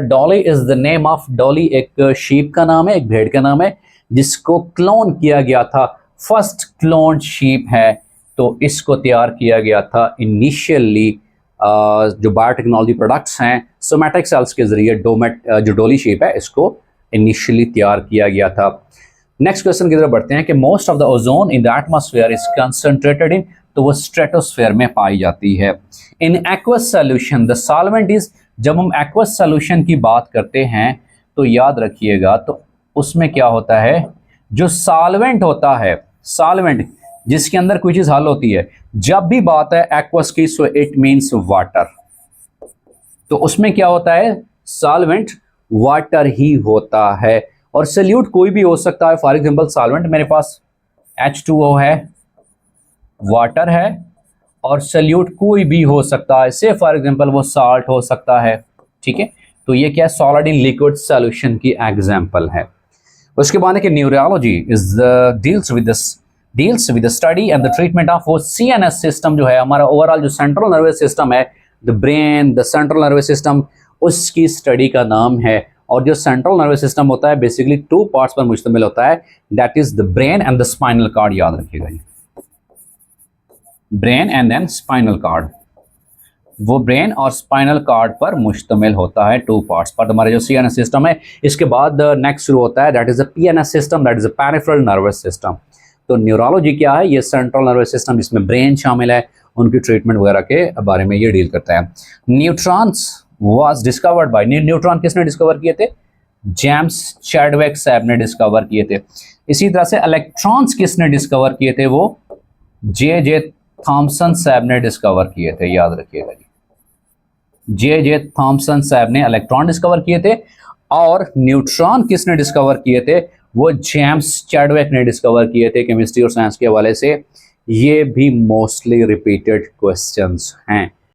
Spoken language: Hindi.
Dolly is the name of Dolly एक शीप का नाम है, एक भेड़ का नाम है जिसको क्लोन किया गया था। फर्स्ट क्लोन शीप है, तो इसको तैयार किया गया था इनिशियली जो बायोटेक्नोलॉजी प्रोडक्ट्स हैं सोमैटिक सेल्स के जरिए जो डॉली शीप है इसको इनिशियली तैयार किया गया था। नेक्स्ट क्वेश्चन की तरफ बढ़ते हैं कि most of the ozone in the atmosphere is concentrated इन, तो वो स्ट्रेटोस्फेयर में पाई जाती है। In aqueous solution the solvent is, जब हम एक्वस सॉल्यूशन की बात करते हैं तो याद रखिएगा तो उसमें क्या होता है, जो सॉल्वेंट होता है, सॉल्वेंट जिसके अंदर कोई चीज हल होती है, जब भी बात है एक्वस की सो इट मींस वाटर, तो उसमें क्या होता है, सॉल्वेंट वाटर ही होता है। और सल्यूट कोई भी हो सकता है, फॉर एग्जांपल सॉल्वेंट मेरे पास H2O है, वाटर है, और सल्यूट कोई भी हो सकता है, से फॉर एग्जांपल वो साल्ट हो सकता है। ठीक है, तो ये क्या है, सॉलिड इन लिक्विड सॉल्यूशन की एग्जांपल है। उसके बाद है कि neurology is deals with the study and the treatment of वो CNS सिस्टम जो है हमारा ओवरऑल जो सेंट्रल नर्वस सिस्टम है, the brain, the central nervous system, उसकी स्टडी का नाम है। और जो सेंट्रल नर्वस सिस्टम होता है बेसिकली 2 पार्ट्स पर मुश्तमिल होता है, that is the brain and the spinal cord. याद रखिएगा जी, brain and then spinal cord, वो ब्रेन और स्पाइनल कॉर्ड पर मुश्तमिल होता है 2 पार्ट्स पर। हमारा जो CNS सिस्टम है, इसके बाद नेक्स्ट शुरू होता है that is the PNS system, that is the peripheral nervous system. तो न्यूरोलॉजी क्या है, ये सेंट्रल नर्वस सिस्टम जिसमें ब्रेन शामिल है, उनकी ट्रीटमेंट वगैरह के बारे में ये डील करता है। Neutrons was discovered by, neutron किसने डिस्कवर किए थे, जेम्स चैडविक साहब ने डिस्कवर किए थे। इसी तरह से इलेक्ट्रॉन्स किसने डिस्कवर किए थे, वो J.J. थॉमसन साहब ने डिस्कवर किए थे। याद रखिएगा जी, J.J. थॉमसन साहब ने इलेक्ट्रॉन डिस्कवर किए थे, और न्यूट्रॉन किसने डिस्कवर किए थे, वो जेम्स चैडविक ने डिस्कवर किए थे। केमिस्ट्री और साइंस के हवाले से ये भी मोस्टली रिपीटेड क्वेश्चंस हैं।